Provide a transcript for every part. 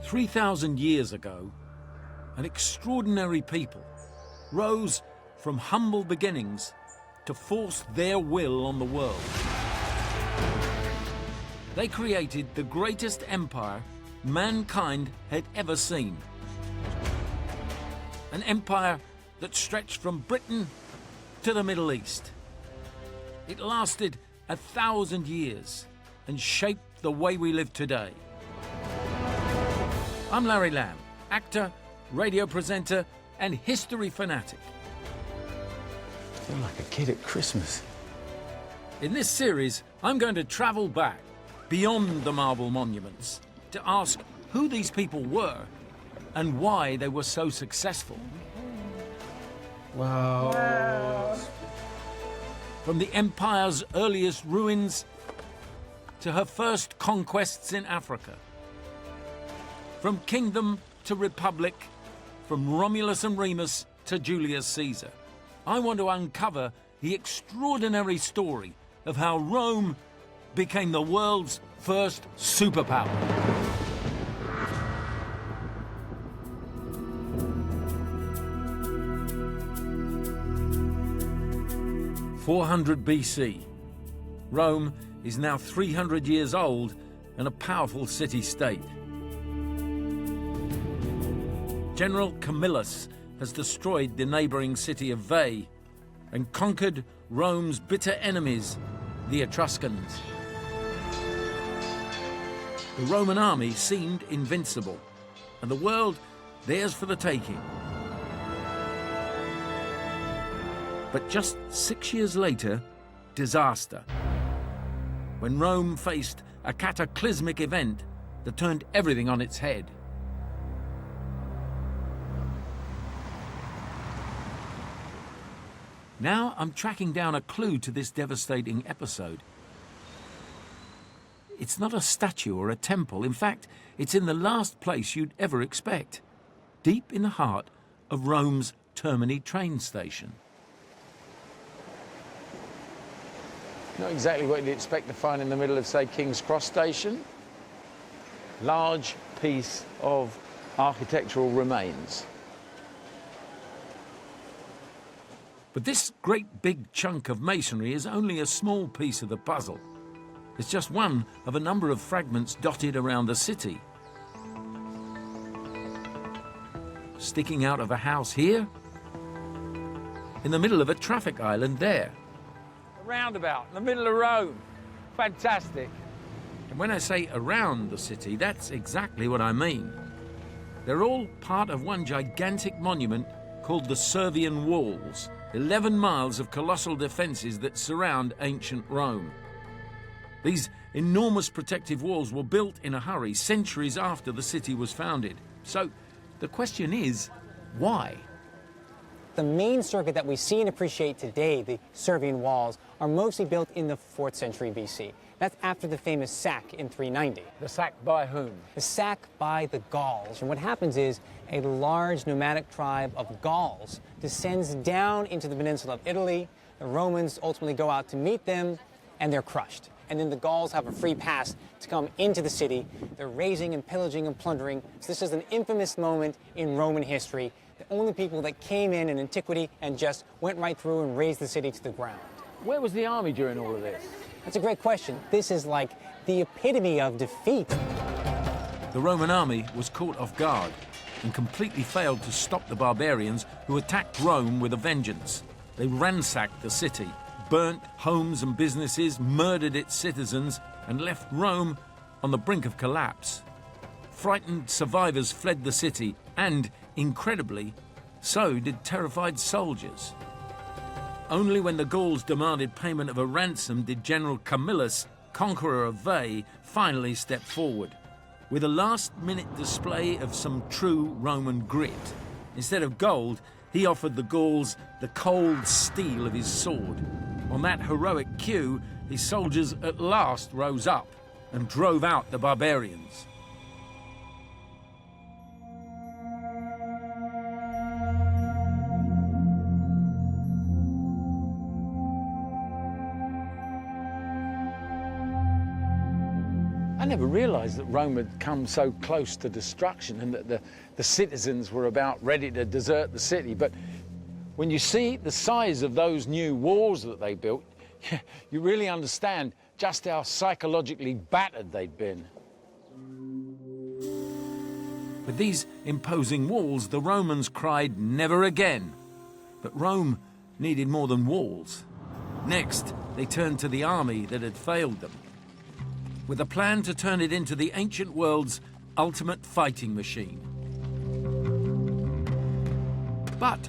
3,000 years ago, an extraordinary people rose from humble beginnings to force their will on the world. They created the greatest empire mankind had ever seen. An empire that stretched from Britain to the Middle East. It lasted 1,000 years and shaped the way we live today. I'm Larry Lamb, actor, radio presenter, and history fanatic. I feel like a kid at Christmas. In this series, I'm going to travel back beyond the marble monuments to ask who these people were and why they were so successful. Wow. From the empire's earliest ruins to her first conquests in Africa. From kingdom to republic, from Romulus and Remus to Julius Caesar. I want to uncover the extraordinary story of how Rome became the world's first superpower. (400 BC). Rome is now 300 years old and a powerful city-state. General Camillus has destroyed the neighbouring city of Veii and conquered Rome's bitter enemies, the Etruscans. The Roman army seemed invincible, and the world theirs for the taking. But just 6 years later, disaster. When Rome faced a cataclysmic event that turned everything on its head. Now I'm tracking down a clue to this devastating episode. It's not a statue or a temple. In fact, it's in the last place you'd ever expect, deep in the heart of Rome's Termini train station. Not exactly what you'd expect to find in the middle of, say, King's Cross Station. Large piece of architectural remains. But this great big chunk of masonry is only a small piece of the puzzle. It's just one of a number of fragments dotted around the city. Sticking out of a house here, in the middle of a traffic island there. A roundabout in the middle of Rome. Fantastic. And when I say around the city, that's exactly what I mean. They're all part of one gigantic monument called the Servian Walls, 11 miles of colossal defences that surround ancient Rome. These enormous protective walls were built in a hurry centuries after the city was founded. So the question is, why? The main circuit that we see and appreciate today, the Servian Walls, are mostly built in the 4th century BC. That's after the famous sack in 390. The sack by whom? The sack by the Gauls. And what happens is a large nomadic tribe of Gauls descends down into the peninsula of Italy. The Romans ultimately go out to meet them, and they're crushed. And then the Gauls have a free pass to come into the city. They're razing and pillaging and plundering. So this is an infamous moment in Roman history. The only people that came in antiquity and just went right through and razed the city to the ground. Where was the army during all of this? That's a great question. This is like the epitome of defeat. The Roman army was caught off guard and completely failed to stop the barbarians who attacked Rome with a vengeance. They ransacked the city, burnt homes and businesses, murdered its citizens, and left Rome on the brink of collapse. Frightened survivors fled the city, and, incredibly, so did terrified soldiers. Only when the Gauls demanded payment of a ransom did General Camillus, conqueror of Veii, finally step forward, with a last-minute display of some true Roman grit. Instead of gold, he offered the Gauls the cold steel of his sword. On that heroic cue, his soldiers at last rose up and drove out the barbarians. I never realised that Rome had come so close to destruction and that the citizens were about ready to desert the city. But when you see the size of those new walls that they built, you really understand just how psychologically battered they'd been. With these imposing walls, the Romans cried never again. But Rome needed more than walls. Next, they turned to the army that had failed them, with a plan to turn it into the ancient world's ultimate fighting machine. But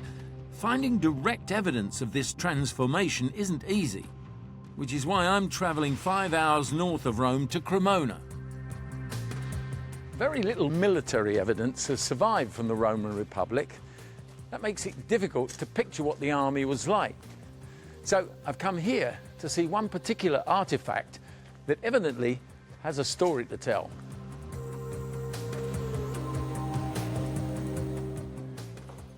finding direct evidence of this transformation isn't easy, which is why I'm travelling 5 hours north of Rome to Cremona. Very little military evidence has survived from the Roman Republic. That makes it difficult to picture what the army was like. So I've come here to see one particular artifact that evidently has a story to tell.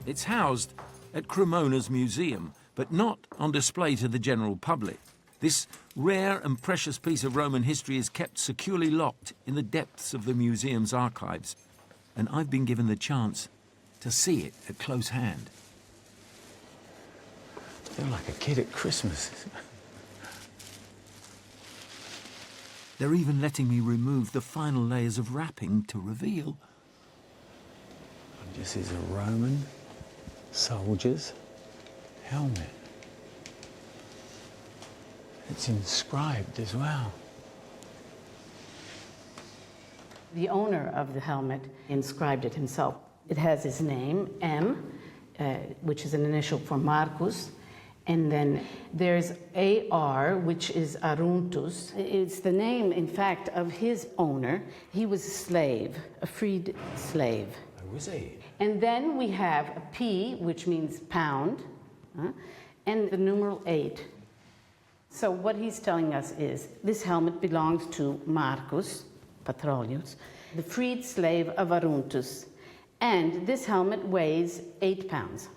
It's housed at Cremona's museum, but not on display to the general public. This rare and precious piece of Roman history is kept securely locked in the depths of the museum's archives, and I've been given the chance to see it at close hand. I feel like a kid at Christmas. They're even letting me remove the final layers of wrapping to reveal. This is a Roman soldier's helmet. It's inscribed as well. The owner of the helmet inscribed it himself. It has his name, M, which is an initial for Marcus, and then there's AR, which is Aruntus. It's the name, in fact, of his owner. He was a slave, a freed slave. Oh, was he? And then we have a P, which means pound, and the numeral 8. So what he's telling us is this helmet belongs to Marcus Patrolius, the freed slave of Aruntus, and this helmet weighs 8 pounds.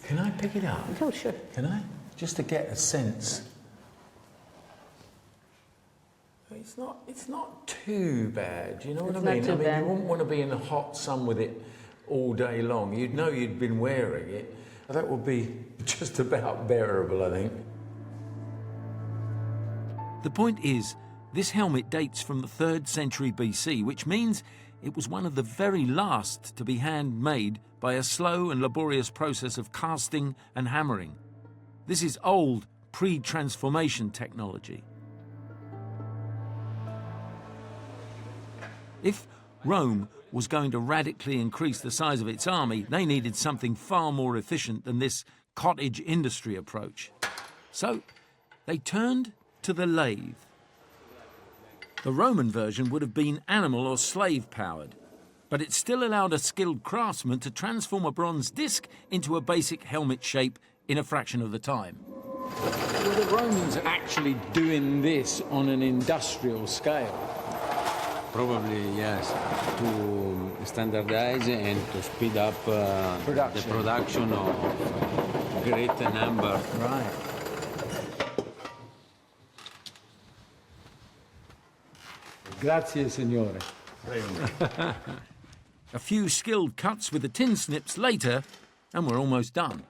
Can I pick it up? Oh, sure. Can I? Just to get a sense. It's not too bad, you know what I mean? Not too bad. You wouldn't want to be in the hot sun with it all day long. You'd know you'd been wearing it. That would be just about bearable, I think. The point is, this helmet dates from the 3rd century BC, which means it was one of the very last to be handmade by a slow and laborious process of casting and hammering. This is old, pre-transformation technology. If Rome was going to radically increase the size of its army, they needed something far more efficient than this cottage industry approach. So they turned to the lathe. The Roman version would have been animal or slave powered, but it still allowed a skilled craftsman to transform a bronze disc into a basic helmet shape in a fraction of the time. Were the Romans actually doing this on an industrial scale? Probably, yes, to standardize and to speed up the production of great number. Right. Grazie, signore. A few skilled cuts with the tin snips later, and we're almost done.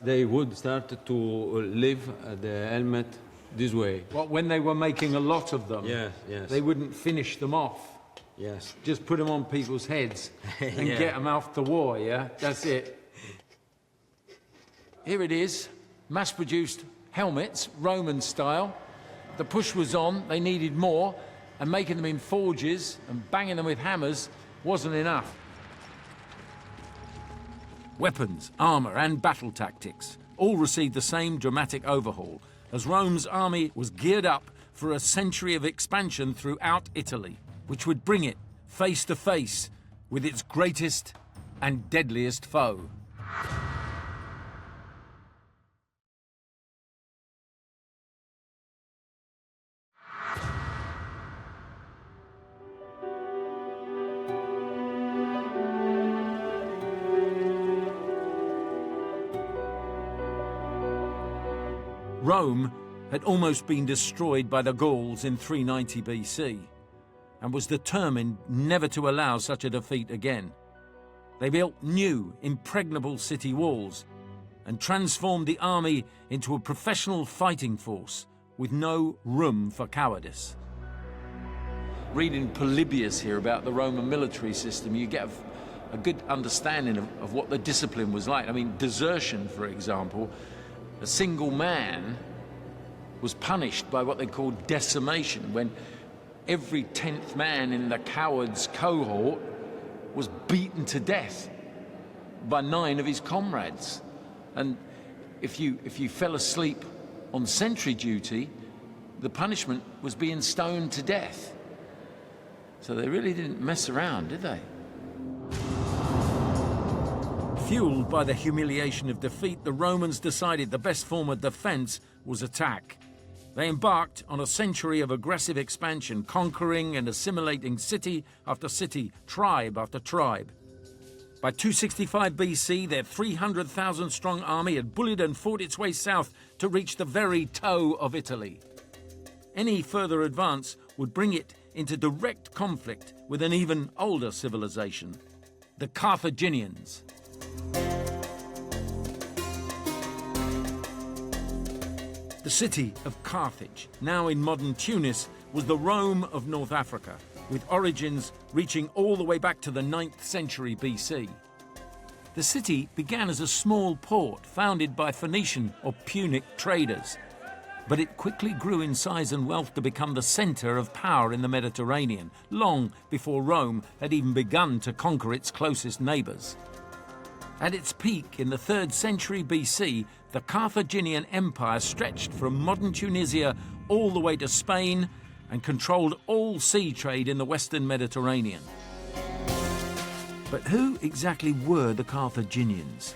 They would start to live the helmet this way. What, when they were making a lot of them? Yes, yes. They wouldn't finish them off? Yes. Just put them on people's heads and Yeah. get them off to war, yeah? That's it. Here it is, mass-produced helmets, Roman style. The push was on, they needed more, and making them in forges and banging them with hammers wasn't enough. Weapons, armour and battle tactics all received the same dramatic overhaul as Rome's army was geared up for a century of expansion throughout Italy, which would bring it face to face with its greatest and deadliest foe. Rome had almost been destroyed by the Gauls in 390 BC. and was determined never to allow such a defeat again. They built new, impregnable city walls and transformed the army into a professional fighting force with no room for cowardice. Reading Polybius here about the Roman military system, you get a good understanding of what the discipline was like. I mean, desertion, for example, a single man was punished by what they called decimation, when every 10th man in the cowards' cohort was beaten to death by 9 of his comrades. And if you fell asleep on sentry duty, the punishment was being stoned to death. So they really didn't mess around, did they? Fueled by the humiliation of defeat, the Romans decided the best form of defense was attack. They embarked on a century of aggressive expansion, conquering and assimilating city after city, tribe after tribe. By 265 BC, their 300,000-strong army had bullied and fought its way south to reach the very toe of Italy. Any further advance would bring it into direct conflict with an even older civilization, the Carthaginians. The city of Carthage, now in modern Tunis, was the Rome of North Africa, with origins reaching all the way back to the 9th century BC. The city began as a small port founded by Phoenician or Punic traders, but it quickly grew in size and wealth to become the centre of power in the Mediterranean, long before Rome had even begun to conquer its closest neighbours. At its peak in the 3rd century BC, the Carthaginian Empire stretched from modern Tunisia all the way to Spain and controlled all sea trade in the Western Mediterranean. But who exactly were the Carthaginians?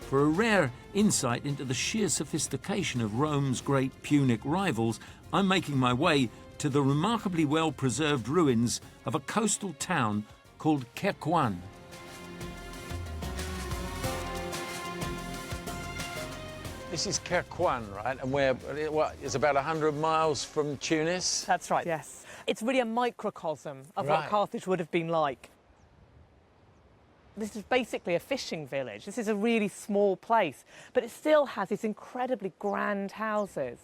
For a rare insight into the sheer sophistication of Rome's great Punic rivals, I'm making my way to the remarkably well-preserved ruins of a coastal town called Carthage. This is Carthage, right? And it's about 100 miles from Tunis? That's right, yes. It's really a microcosm of what Carthage would have been like. This is basically a fishing village. This is a really small place, but it still has these incredibly grand houses.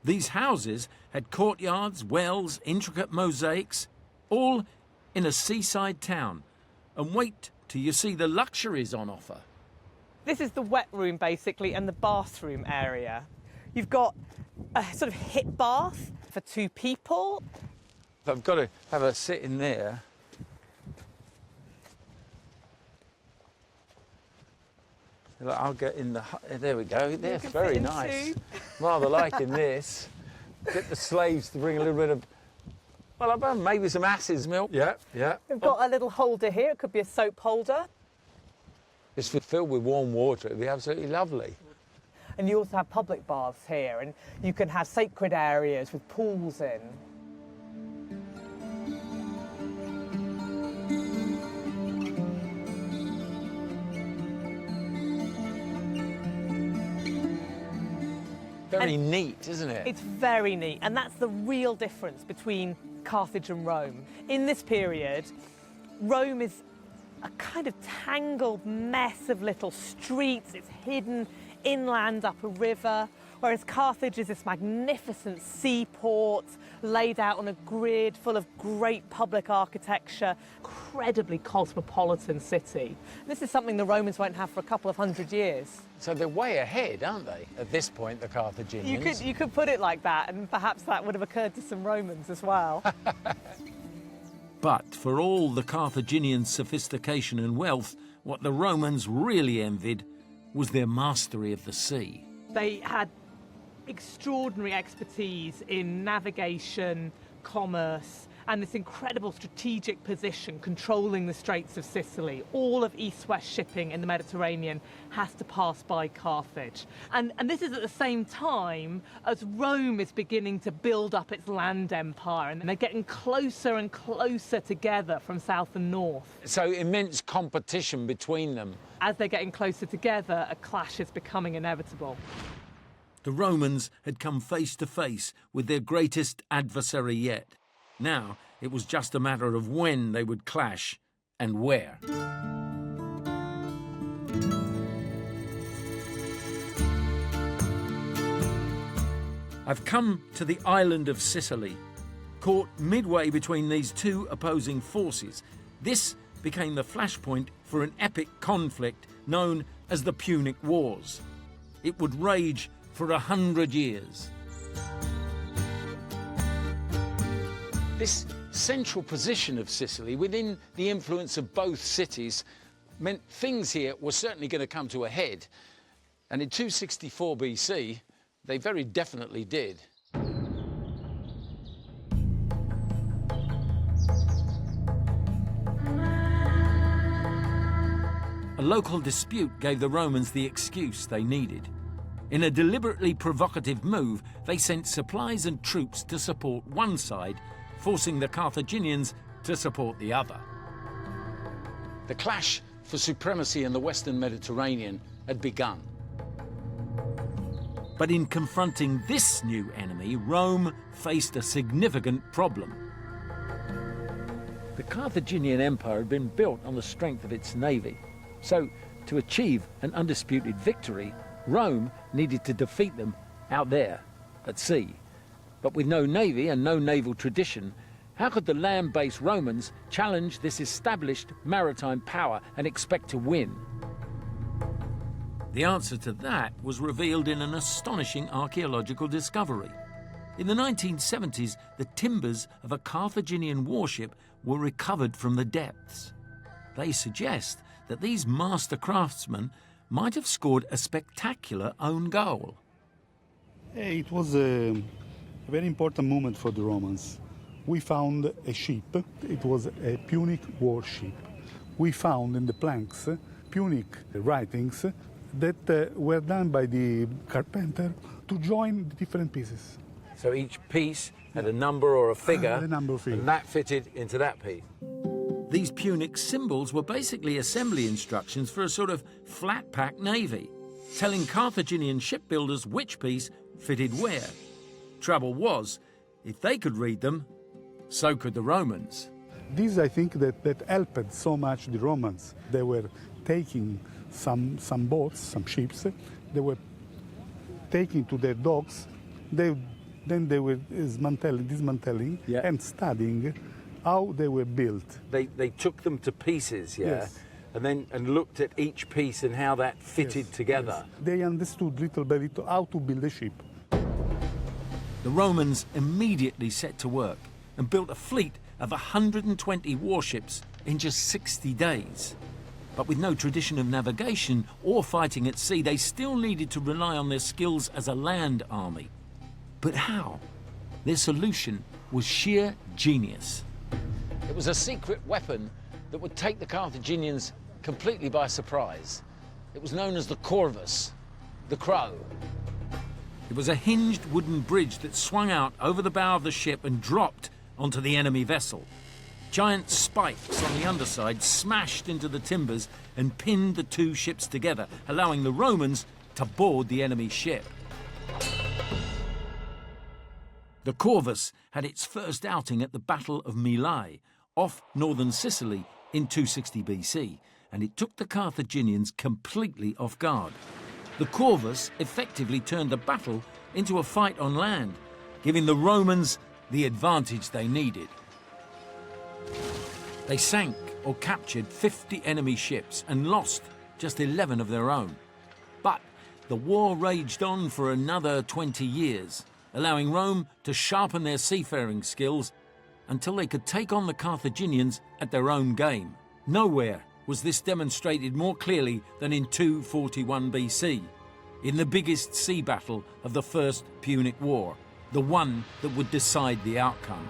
These houses had courtyards, wells, intricate mosaics, all in a seaside town. And wait till you see the luxuries on offer. This is the wet room, basically, and the bathroom area. You've got a sort of hip bath for 2 people. I've got to have a sit in there. I'll get in the... There we go. That's very nice. Rather liking this. Get the slaves to bring a little bit of... Well, I've done maybe some ass's milk. Yeah, yeah. We've got a little holder here. It could be a soap holder. It's filled with warm water. It'd be absolutely lovely. And you also have public baths here, and you can have sacred areas with pools in. Very neat, isn't it? It's very neat, and that's the real difference between Carthage and Rome. In this period, Rome is a kind of tangled mess of little streets. It's hidden inland up a river, whereas Carthage is this magnificent seaport laid out on a grid full of great public architecture, incredibly cosmopolitan city. This is something the Romans won't have for a couple of 100 years. So they're way ahead, aren't they, at this point, the Carthaginians? You could put it like that, and perhaps that would have occurred to some Romans as well. But for all the Carthaginian sophistication and wealth, what the Romans really envied was their mastery of the sea. They had extraordinary expertise in navigation, commerce, and this incredible strategic position controlling the Straits of Sicily. All of east-west shipping in the Mediterranean has to pass by Carthage. And this is at the same time as Rome is beginning to build up its land empire, and they're getting closer and closer together from south and north. So immense competition between them. As they're getting closer together, a clash is becoming inevitable. The Romans had come face to face with their greatest adversary yet. Now it was just a matter of when they would clash and where. I've come to the island of Sicily. Caught midway between these two opposing forces, this became the flashpoint for an epic conflict known as the Punic Wars. It would rage for 100 years. This central position of Sicily within the influence of both cities meant things here were certainly going to come to a head. And in 264 BC, they very definitely did. A local dispute gave the Romans the excuse they needed. In a deliberately provocative move, they sent supplies and troops to support one side, forcing the Carthaginians to support the other. The clash for supremacy in the Western Mediterranean had begun. But in confronting this new enemy, Rome faced a significant problem. The Carthaginian Empire had been built on the strength of its navy. So, to achieve an undisputed victory, Rome needed to defeat them out there, at sea. But with no navy and no naval tradition, how could the land-based Romans challenge this established maritime power and expect to win? The answer to that was revealed in an astonishing archaeological discovery. In the 1970s, the timbers of a Carthaginian warship were recovered from the depths. They suggest that these master craftsmen might have scored a spectacular own goal. It was a very important moment for the Romans. We found a ship. It was a Punic warship. We found in the planks Punic writings that were done by the carpenter to join the different pieces. So each piece had a number or a figure, A number of figures. and that fitted into that piece. These Punic symbols were basically assembly instructions for a sort of flat-pack navy, telling Carthaginian shipbuilders which piece fitted where. Trouble was, if they could read them, so could the Romans. This, I think, that helped so much the Romans. They were taking some boats, some ships, they were taking to their docks, then they were dismantling Yeah. and studying how they were built. They took them to pieces, yeah, Yes. and looked at each piece and how that fitted Yes, together. yes. They understood little by little how to build a ship. The Romans immediately set to work and built a fleet of 120 warships in just 60 days. But with no tradition of navigation or fighting at sea, they still needed to rely on their skills as a land army. But how? Their solution was sheer genius. It was a secret weapon that would take the Carthaginians completely by surprise. It was known as the corvus, the crow. It was a hinged wooden bridge that swung out over the bow of the ship and dropped onto the enemy vessel. Giant spikes on the underside smashed into the timbers and pinned the two ships together, allowing the Romans to board the enemy ship. The corvus had its first outing at the Battle of Mylae, off northern Sicily in 260 BC, and it took the Carthaginians completely off guard. The corvus effectively turned the battle into a fight on land, giving the Romans the advantage they needed. They sank or captured 50 enemy ships and lost just 11 of their own. But the war raged on for another 20 years, allowing Rome to sharpen their seafaring skills until they could take on the Carthaginians at their own game. Nowhere was this demonstrated more clearly than in 241 BC, in the biggest sea battle of the First Punic War, the one that would decide the outcome.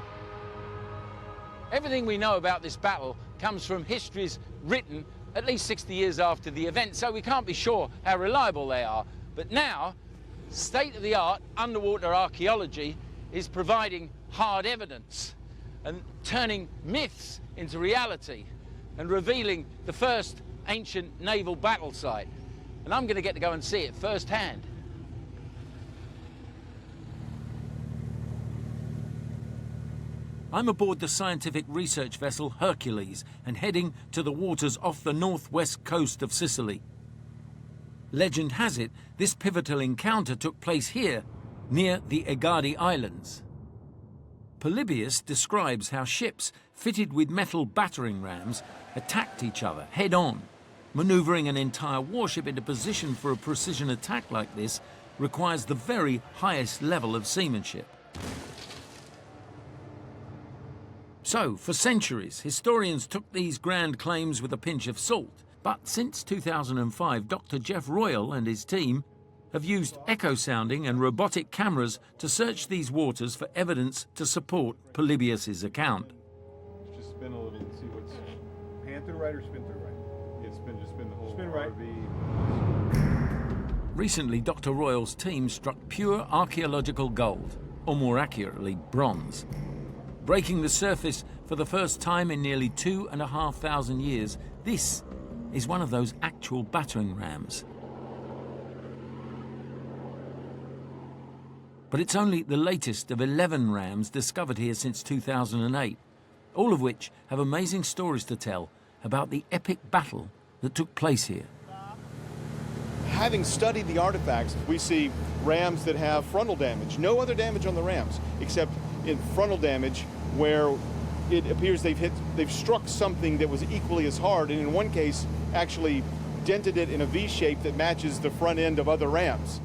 Everything we know about this battle comes from histories written at least 60 years after the event, so we can't be sure how reliable they are. But now, state-of-the-art underwater archaeology is providing hard evidence and turning myths into reality and revealing the first ancient naval battle site. And I'm going to get to go and see it firsthand. I'm aboard the scientific research vessel Hercules and heading to the waters off the northwest coast of Sicily. Legend has it this pivotal encounter took place here, near the Egadi Islands. Polybius describes how ships fitted with metal battering rams attacked each other head-on. Maneuvering an entire warship into position for a precision attack like this requires the very highest level of seamanship. So, for centuries, historians took these grand claims with a pinch of salt. But since 2005, Dr. Jeff Royal and his team have used echo sounding and robotic cameras to search these waters for evidence to support Polybius's account. Just spin a little and see what's pan to the right or spin to the right. Yeah, just spin the whole Spin right. RV. Recently, Dr. Royal's team struck pure archaeological gold, or more accurately, bronze. Breaking the surface for the first time in nearly 2,500 years, this is one of those actual battering rams. But it's only the latest of 11 rams discovered here since 2008, all of which have amazing stories to tell about the epic battle that took place here. Having studied the artifacts, we see rams that have frontal damage. No other damage on the rams, except in frontal damage where it appears they've struck something that was equally as hard, and in one case actually dented it in a V shape that matches the front end of other rams.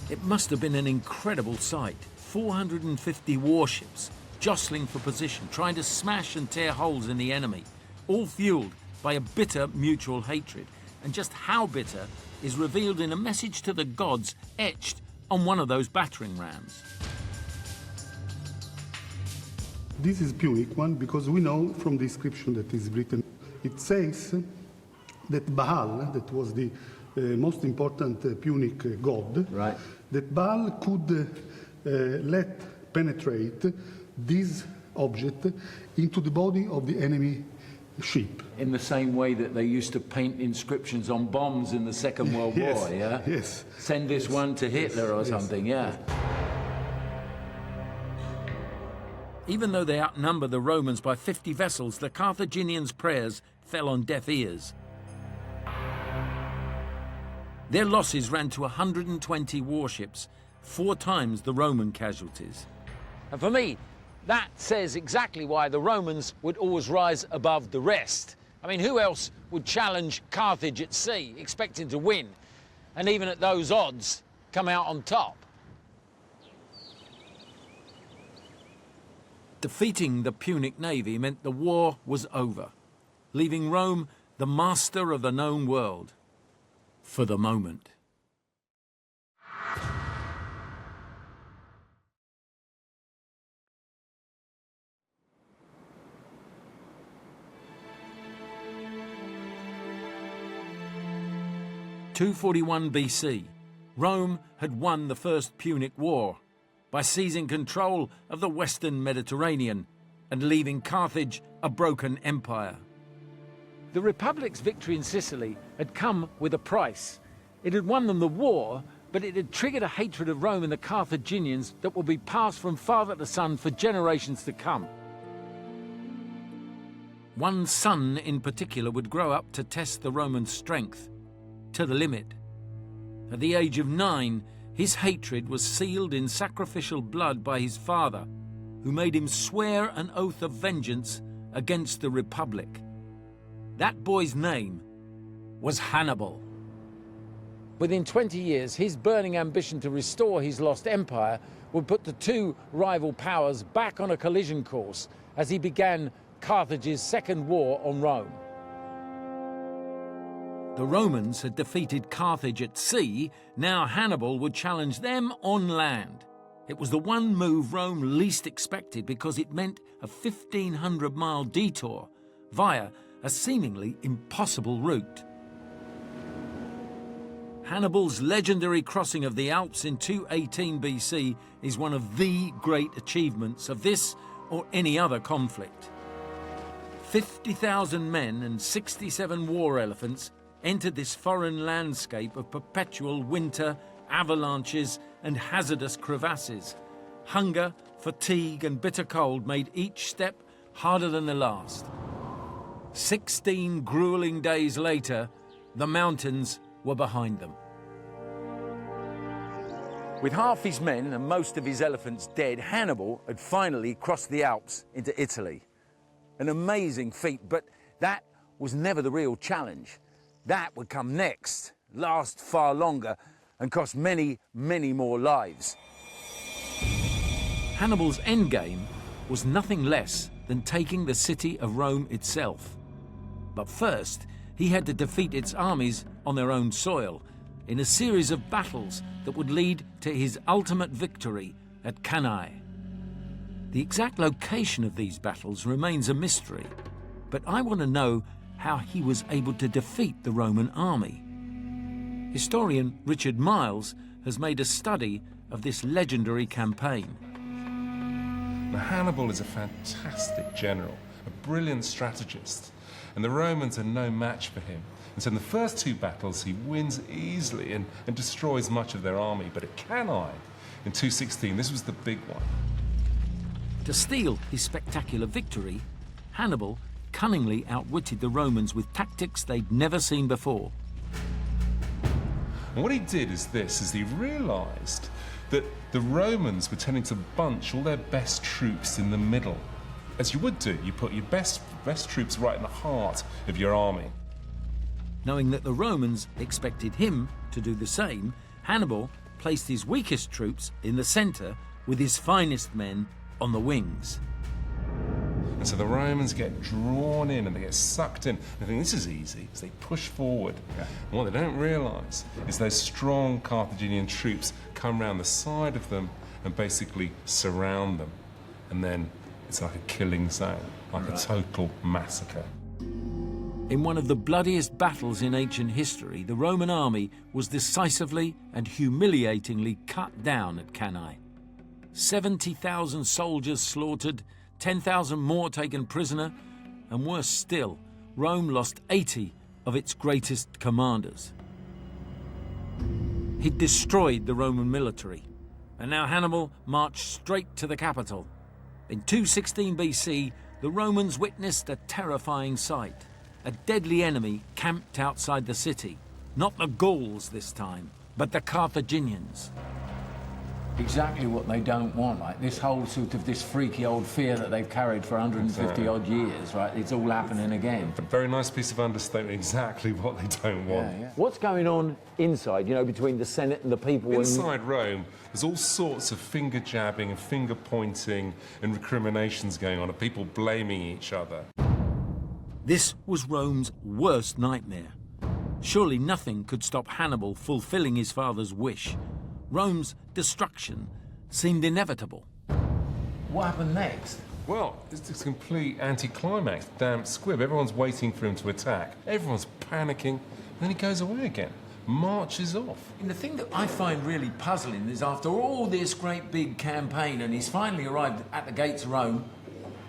It must have been an incredible sight. 450 warships jostling for position, trying to smash and tear holes in the enemy, all fueled by a bitter mutual hatred. And just how bitter is revealed in a message to the gods etched on one of those battering rams. This is Punic one because we know from the inscription that is written, it says that Baal, that was the most important Punic god, Right. that Baal could let penetrate this object into the body of the enemy ship. In the same way that they used to paint inscriptions on bombs in the Second World Yes, War, yeah? yes. Send this one to Hitler or Yes, something, yeah. Even though they outnumber the Romans by 50 vessels, the Carthaginians' prayers fell on deaf ears. Their losses ran to 120 warships, 4 times the Roman casualties. And for me, that says exactly why the Romans would always rise above the rest. I mean, who else would challenge Carthage at sea, expecting to win, and even at those odds, come out on top? Defeating the Punic navy meant the war was over, leaving Rome the master of the known world. For the moment. (241 BC), Rome had won the First Punic War by seizing control of the Western Mediterranean and leaving Carthage a broken empire. The Republic's victory in Sicily had come with a price. It had won them the war, but it had triggered a hatred of Rome and the Carthaginians that would be passed from father to son for generations to come. One son in particular would grow up to test the Roman strength to the limit. At the age of 9, his hatred was sealed in sacrificial blood by his father, who made him swear an oath of vengeance against the Republic. That boy's name was Hannibal. Within 20 years, his burning ambition to restore his lost empire would put the two rival powers back on a collision course as he began Carthage's second war on Rome. The Romans had defeated Carthage at sea. Now Hannibal would challenge them on land. It was the one move Rome least expected because it meant a 1,500-mile detour via a seemingly impossible route. Hannibal's legendary crossing of the Alps in 218 BC is one of the great achievements of this or any other conflict. 50,000 men and 67 war elephants entered this foreign landscape of perpetual winter, avalanches and hazardous crevasses. Hunger, fatigue and bitter cold made each step harder than the last. 16 grueling days later, the mountains were behind them. With half his men and most of his elephants dead, Hannibal had finally crossed the Alps into Italy. An amazing feat, but that was never the real challenge. That would come next, last far longer, and cost many, many more lives. Hannibal's endgame was nothing less than taking the city of Rome itself. But first, he had to defeat its armies on their own soil, in a series of battles that would lead to his ultimate victory at Cannae. The exact location of these battles remains a mystery, but I want to know how he was able to defeat the Roman army. Historian Richard Miles has made a study of this legendary campaign. Now, Hannibal is a fantastic general, a brilliant strategist, and the Romans are no match for him. And so in the first two battles, he wins easily and destroys much of their army. But at Cannae, in 216, this was the big one. To steal his spectacular victory, Hannibal cunningly outwitted the Romans with tactics they'd never seen before. And what he did is this, is he realized that the Romans were tending to bunch all their best troops in the middle. As you would do, you put your best troops right in the heart of your army. Knowing that the Romans expected him to do the same, Hannibal placed his weakest troops in the centre with his finest men on the wings. And so the Romans get drawn in and they get sucked in. They think this is easy, so they push forward. Yeah. And what they don't realise is those strong Carthaginian troops come round the side of them and basically surround them. And then it's like a killing zone, like a total massacre. In one of the bloodiest battles in ancient history, the Roman army was decisively and humiliatingly cut down at Cannae. 70,000 soldiers slaughtered, 10,000 more taken prisoner, and worse still, Rome lost 80 of its greatest commanders. He'd destroyed the Roman military, and now Hannibal marched straight to the capital. In 216 BC, the Romans witnessed a terrifying sight. A deadly enemy camped outside the city. Not the Gauls this time, but the Carthaginians. Exactly what they don't want, like this whole sort of this freaky old fear that they've carried for 150 odd years, right? It's all happening again. A very nice piece of understatement, exactly what they don't want. Yeah. What's going on inside, you know, between the Senate and the people? Inside Rome, there's all sorts of finger jabbing and finger pointing and recriminations going on, and people blaming each other. This was Rome's worst nightmare. Surely nothing could stop Hannibal fulfilling his father's wish. Rome's destruction seemed inevitable. What happened next? Well, it's a complete anticlimax, damp squib. Everyone's waiting for him to attack. Everyone's panicking, and then he goes away again, marches off. And the thing that I find really puzzling is after all this great big campaign and he's finally arrived at the gates of Rome,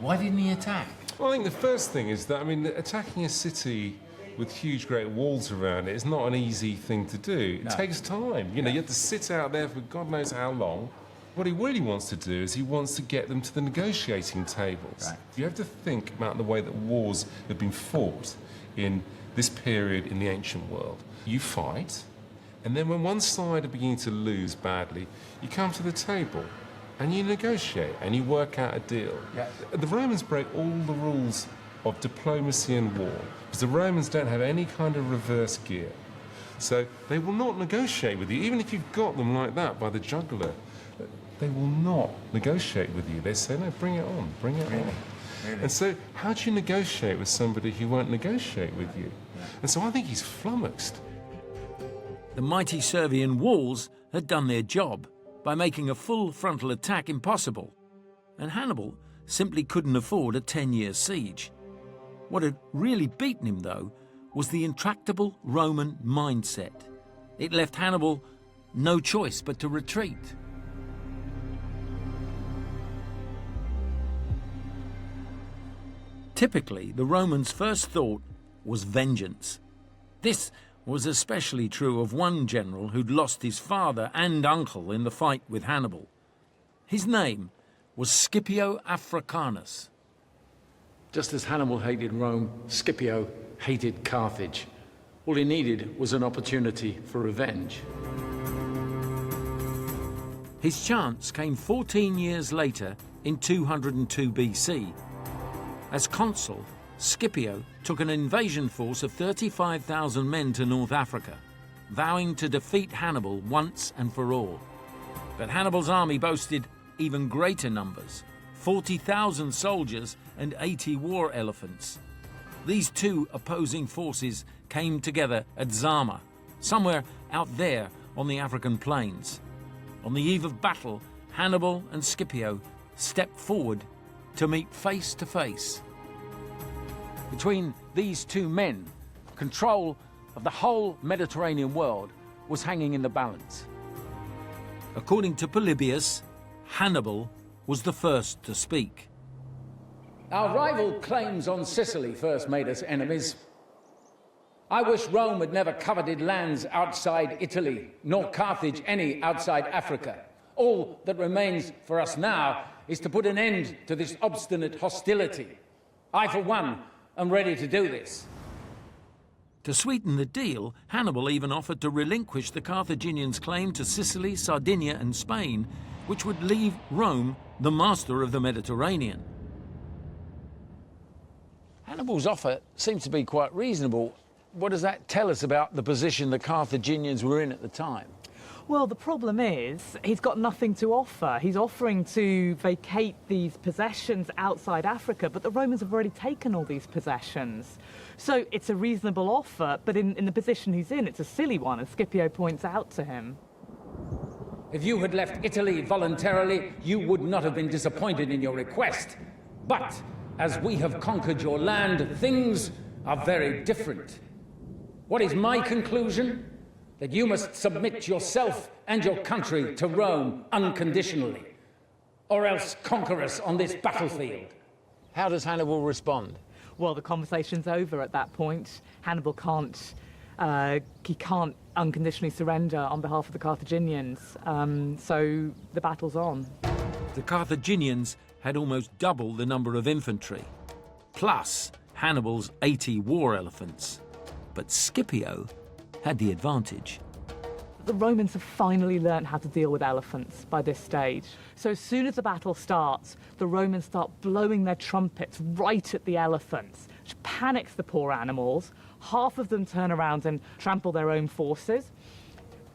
why didn't he attack? Well, I think the first thing is that, I mean, attacking a city with huge great walls around it is not an easy thing to do. It takes time. You know, you have to sit out there for God knows how long. What he really wants to do is he wants to get them to the negotiating tables. Right. You have to think about the way that wars have been fought in this period in the ancient world. You fight, and then when one side are beginning to lose badly, you come to the table and you negotiate and you work out a deal. Yeah. The Romans break all the rules of diplomacy and war, because the Romans don't have any kind of reverse gear. So they will not negotiate with you, even if you've got them like that by the jugular. They will not negotiate with you. They say, no, bring it on, bring it on. Really? And so how do you negotiate with somebody who won't negotiate with you? Yeah. And so I think he's flummoxed. The mighty Servian walls had done their job by making a full frontal attack impossible, and Hannibal simply couldn't afford a 10-year siege. What had really beaten him, though, was the intractable Roman mindset. It left Hannibal no choice but to retreat. Typically, the Romans' first thought was vengeance. This was especially true of one general who'd lost his father and uncle in the fight with Hannibal. His name was Scipio Africanus. Just as Hannibal hated Rome, Scipio hated Carthage. All he needed was an opportunity for revenge. His chance came 14 years later in 202 BC. As consul, Scipio took an invasion force of 35,000 men to North Africa, vowing to defeat Hannibal once and for all. But Hannibal's army boasted even greater numbers, 40,000 soldiers and 80 war elephants. These two opposing forces came together at Zama, somewhere out there on the African plains. On the eve of battle, Hannibal and Scipio stepped forward to meet face to face. Between these two men, control of the whole Mediterranean world was hanging in the balance. According to Polybius, Hannibal was the first to speak. Our rival claims on Sicily first made us enemies. I wish Rome had never coveted lands outside Italy, nor Carthage any outside Africa. All that remains for us now is to put an end to this obstinate hostility. I, for one, am ready to do this. To sweeten the deal, Hannibal even offered to relinquish the Carthaginians' claim to Sicily, Sardinia and Spain, which would leave Rome the master of the Mediterranean. Hannibal's offer seems to be quite reasonable. What does that tell us about the position the Carthaginians were in at the time? Well, the problem is he's got nothing to offer. He's offering to vacate these possessions outside Africa, but the Romans have already taken all these possessions. So it's a reasonable offer, but in the position he's in, it's a silly one, as Scipio points out to him. If you had left Italy voluntarily, you would not have been disappointed in your request. But as we have conquered your land, things are very different. What is my conclusion? That you must submit yourself and your country to Rome unconditionally, or else conquer us on this battlefield. How does Hannibal respond? Well, the conversation's over at that point. Hannibal can't unconditionally surrender on behalf of the Carthaginians, so the battle's on. The Carthaginians had almost double the number of infantry, plus Hannibal's 80 war elephants. But Scipio had the advantage. The Romans have finally learned how to deal with elephants by this stage. So as soon as the battle starts, the Romans start blowing their trumpets right at the elephants, which panics the poor animals. Half of them turn around and trample their own forces.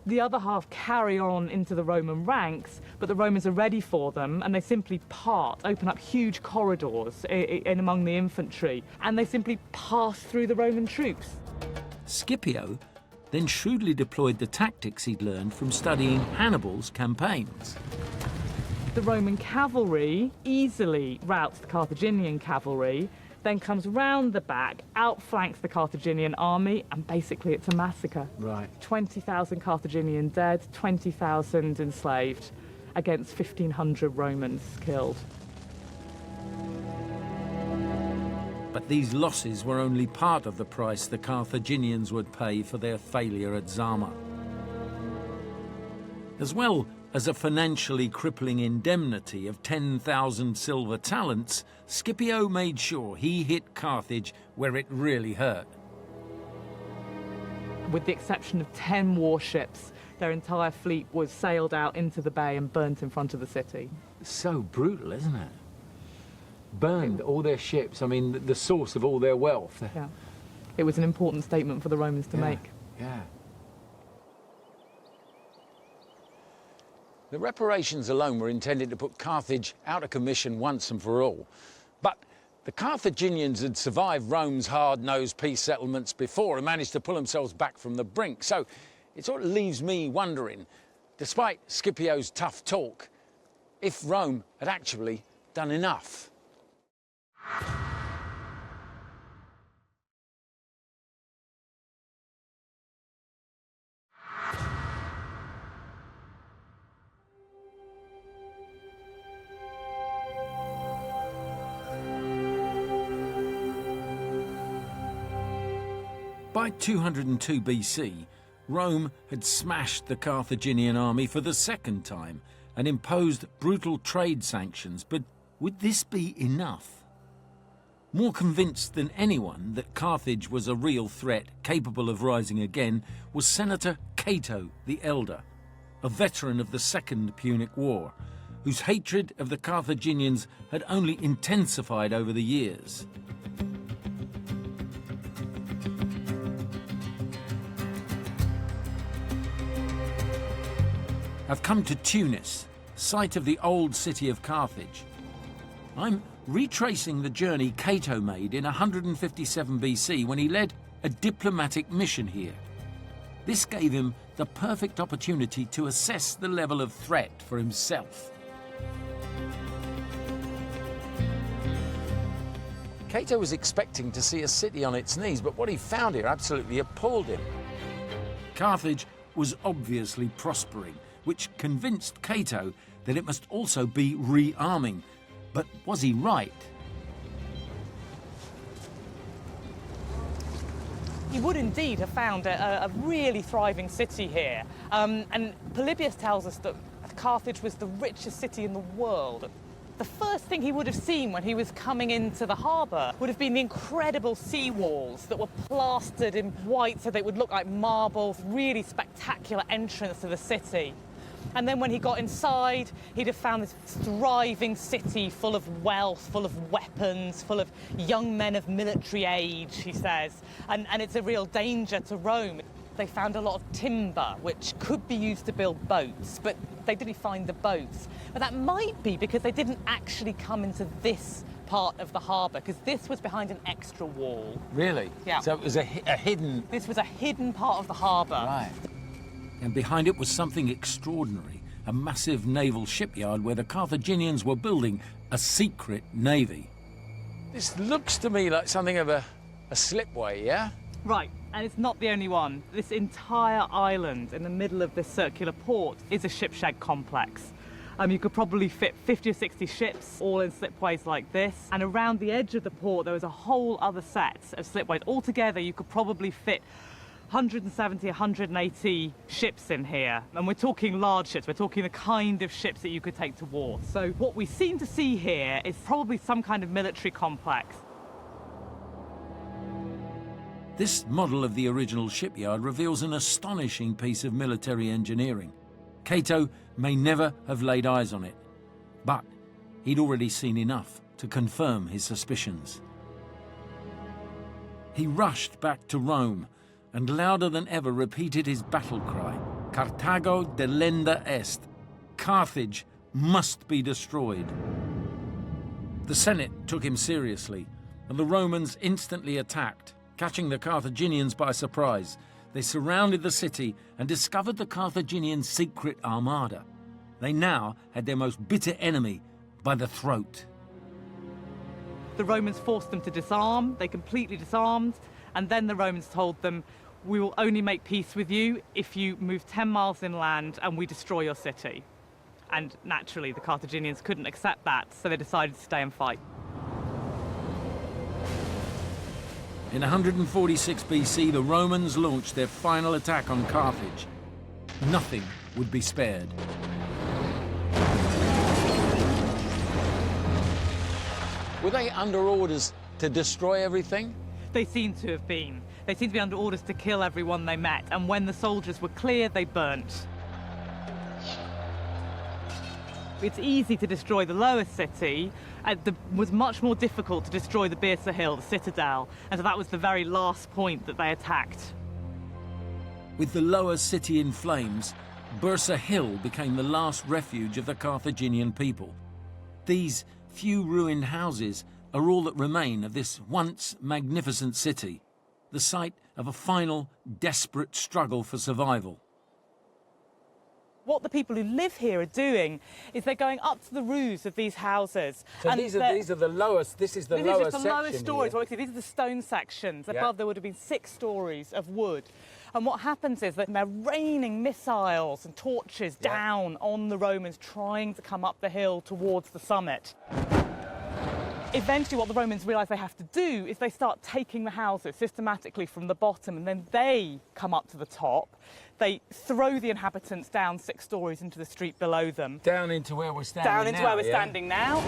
The other half carry on into the Roman ranks, but the Romans are ready for them, and they simply open up huge corridors in among the infantry, and they simply pass through the Roman troops. Scipio then shrewdly deployed the tactics he'd learned from studying Hannibal's campaigns. The Roman cavalry easily routs the Carthaginian cavalry, then comes round the back, outflanks the Carthaginian army, and basically it's a massacre. Right. 20,000 Carthaginian dead, 20,000 enslaved, against 1,500 Romans killed. But these losses were only part of the price the Carthaginians would pay for their failure at Zama. As well as a financially crippling indemnity of 10,000 silver talents, Scipio made sure he hit Carthage where it really hurt. With the exception of 10 warships, their entire fleet was sailed out into the bay and burnt in front of the city. So brutal, isn't it? Burned all their ships, I mean, the source of all their wealth. Yeah. It was an important statement for the Romans to make. Yeah. The reparations alone were intended to put Carthage out of commission once and for all. But the Carthaginians had survived Rome's hard-nosed peace settlements before and managed to pull themselves back from the brink. So it sort of leaves me wondering, despite Scipio's tough talk, if Rome had actually done enough. By 202 BC, Rome had smashed the Carthaginian army for the second time and imposed brutal trade sanctions, but would this be enough? More convinced than anyone that Carthage was a real threat capable of rising again was Senator Cato the Elder, a veteran of the Second Punic War, whose hatred of the Carthaginians had only intensified over the years. I've come to Tunis, site of the old city of Carthage. I'm retracing the journey Cato made in 157 BC when he led a diplomatic mission here. This gave him the perfect opportunity to assess the level of threat for himself. Cato was expecting to see a city on its knees, but what he found here absolutely appalled him. Carthage was obviously prospering, which convinced Cato that it must also be rearming. But was he right? You would indeed have found a really thriving city here. And Polybius tells us that Carthage was the richest city in the world. The first thing he would have seen when he was coming into the harbour would have been the incredible sea walls that were plastered in white so they would look like marble, really spectacular entrance to the city. And then when he got inside, he'd have found this thriving city full of wealth, full of weapons, full of young men of military age, he says. And it's a real danger to Rome. They found a lot of timber, which could be used to build boats, but they didn't find the boats. But that might be because they didn't actually come into this part of the harbour, because this was behind an extra wall. Really? Yeah. So it was a hidden... This was a hidden part of the harbour. Right. And behind it was something extraordinary, a massive naval shipyard where the Carthaginians were building a secret navy. This looks to me like something of a slipway, yeah? Right, and it's not the only one. This entire island in the middle of this circular port is a shipshed complex. You could probably fit 50 or 60 ships all in slipways like this. And around the edge of the port, there was a whole other set of slipways. Altogether, you could probably fit 170, 180 ships in here. And we're talking large ships. We're talking the kind of ships that you could take to war. So what we seem to see here is probably some kind of military complex. This model of the original shipyard reveals an astonishing piece of military engineering. Cato may never have laid eyes on it, but he'd already seen enough to confirm his suspicions. He rushed back to Rome and louder than ever repeated his battle cry, Carthago delenda est, Carthage must be destroyed. The Senate took him seriously, and the Romans instantly attacked, catching the Carthaginians by surprise. They surrounded the city and discovered the Carthaginian secret armada. They now had their most bitter enemy by the throat. The Romans forced them to disarm. They completely disarmed. And then the Romans told them, we will only make peace with you if you move 10 miles inland and we destroy your city. And naturally, the Carthaginians couldn't accept that, so they decided to stay and fight. In 146 BC, the Romans launched their final attack on Carthage. Nothing would be spared. Were they under orders to destroy everything? They seem to have been. They seemed to be under orders to kill everyone they met, and when the soldiers were cleared, they burnt. It's easy to destroy the lower city. It was much more difficult to destroy the Birsa Hill, the citadel, and so that was the very last point that they attacked. With the lower city in flames, Birsa Hill became the last refuge of the Carthaginian people. These few ruined houses are all that remain of this once magnificent city, the site of a final, desperate struggle for survival. What the people who live here are doing is they're going up to the roofs of these houses. So and these are the lowest, this is the This lower is just the lowest section stories. here. Well, these are the stone sections. Yeah. Above there would have been 6 stories of wood. And what happens is that they're raining missiles and torches down on the Romans trying to come up the hill towards the summit. Eventually what the Romans realise they have to do is they start taking the houses systematically from the bottom, and then they come up to the top. They throw the inhabitants down 6 stories into the street below them. Down into where we're standing now. Down into where we're standing now.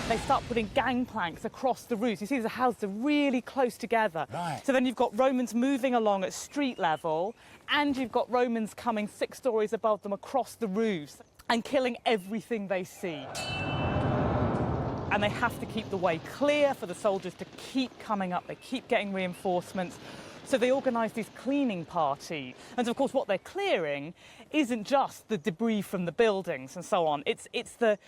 They start putting gangplanks across the roofs. You see the houses are really close together. Right. So then you've got Romans moving along at street level, and you've got Romans coming 6 stories above them across the roofs and killing everything they see. And they have to keep the way clear for the soldiers to keep coming up. They keep getting reinforcements. So they organise these cleaning parties. And of course, what they're clearing isn't just the debris from the buildings and so on. It's the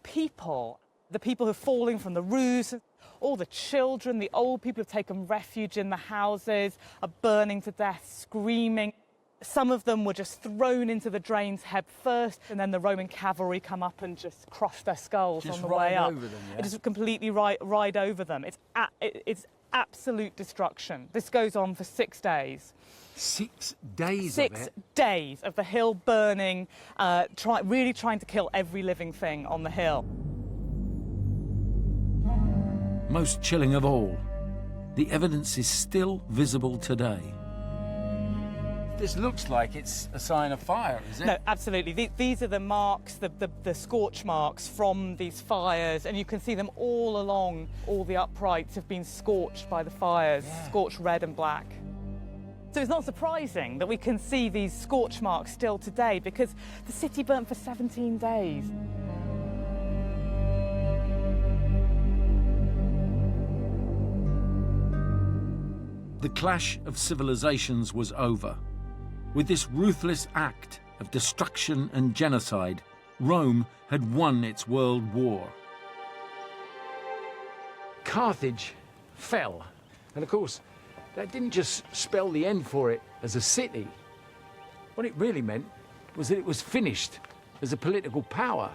people. The people who are falling from the roofs, all the children, the old people who've taken refuge in the houses, are burning to death, screaming. Some of them were just thrown into the drains head first, and then the Roman cavalry come up and just crush their skulls on the way up. Over them, yeah? It just completely ride over them. It's absolute destruction. This goes on for 6 days. 6 days 6 of it? days of the hill burning, really trying to kill every living thing on the hill. Most chilling of all, the evidence is still visible today. This looks like it's a sign of fire, is it? No, absolutely. These are the marks, the scorch marks from these fires, and you can see them all along. All the uprights have been scorched by the fires, scorched red and black. So it's not surprising that we can see these scorch marks still today, because the city burnt for 17 days. The clash of civilizations was over. With this ruthless act of destruction and genocide, Rome had won its world war. Carthage fell. And of course, that didn't just spell the end for it as a city. What it really meant was that it was finished as a political power.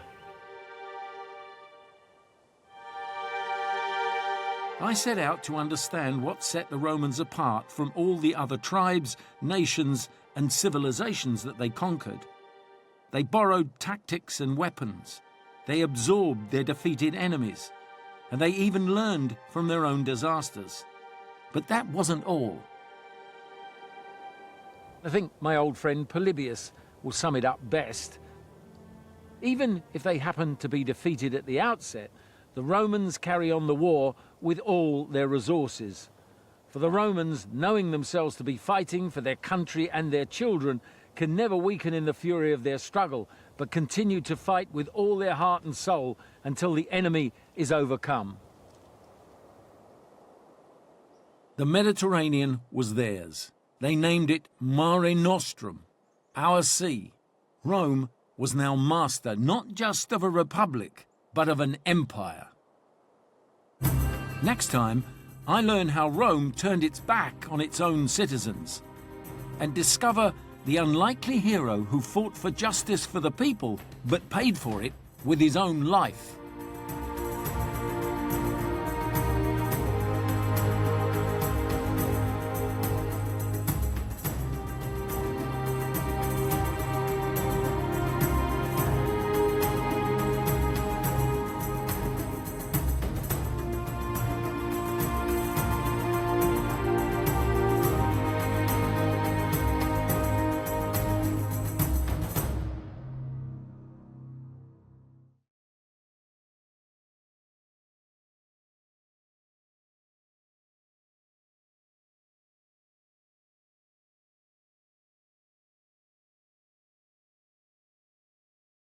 I set out to understand what set the Romans apart from all the other tribes, nations, and civilizations that they conquered. They borrowed tactics and weapons. They absorbed their defeated enemies. And they even learned from their own disasters. But that wasn't all. I think my old friend Polybius will sum it up best. Even if they happen to be defeated at the outset, the Romans carry on the war with all their resources. For the Romans, knowing themselves to be fighting for their country and their children, can never weaken in the fury of their struggle, but continue to fight with all their heart and soul until the enemy is overcome. The Mediterranean was theirs. They named it Mare Nostrum, our sea. Rome was now master not just of a republic, but of an empire. Next time, I learn how Rome turned its back on its own citizens and discover the unlikely hero who fought for justice for the people but paid for it with his own life.